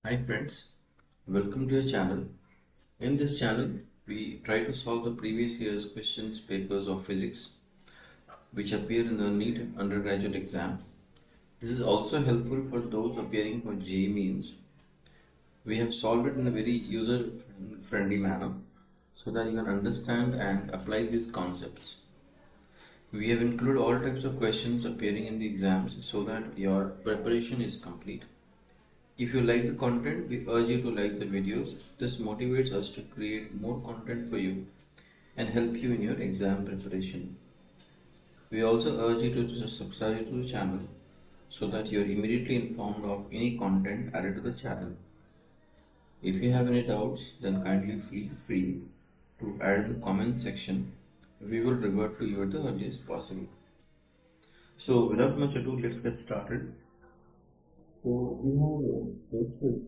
Hi friends, welcome to your channel. In this channel, we try to solve the previous year's questions papers of physics which appear in the Neet undergraduate exam. This is also helpful for those appearing for JEE Means. We have solved it in a very user friendly manner so that you can understand and apply these concepts. We have included all types of questions appearing in the exams so that your preparation is complete. If you like the content, we urge you to like the videos. This motivates us to create more content for you and help you in your exam preparation. We also urge you to just subscribe to the channel so that you are immediately informed of any content added to the channel. If you have any doubts, then kindly feel free to add in the comment section. We will revert to you at the earliest possible. So without much ado, let's get started. So we have posted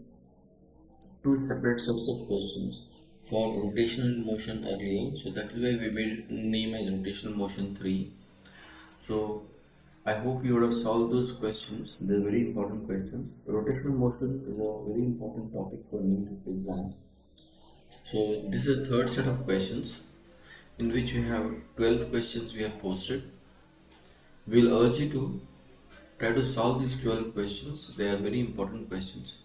two separate sets of questions for rotational motion earlier, so that is why we made name as rotational motion 3. So I hope you would have solved those questions. They're very important questions. Rotational motion is a very important topic for Neet exams. So this is the third set of questions in which we have 12 questions we have posted. We'll urge you to try to solve these 12 questions. They are very important questions,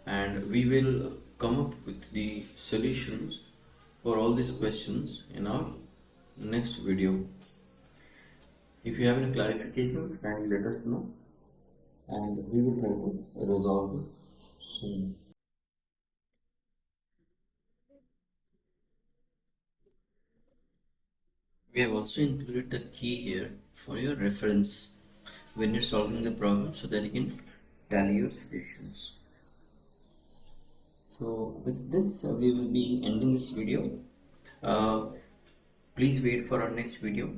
and we will come up with the solutions for all these questions in our next video. If you have any clarifications, kindly let us know and we will try to resolve it soon. We have also included the key here for your reference when you're solving the problem so that you can tally your solutions. So with this, we will be ending this video. Uh, Please wait for our next video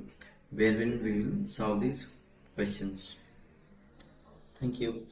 wherein we will solve these questions. Thank you.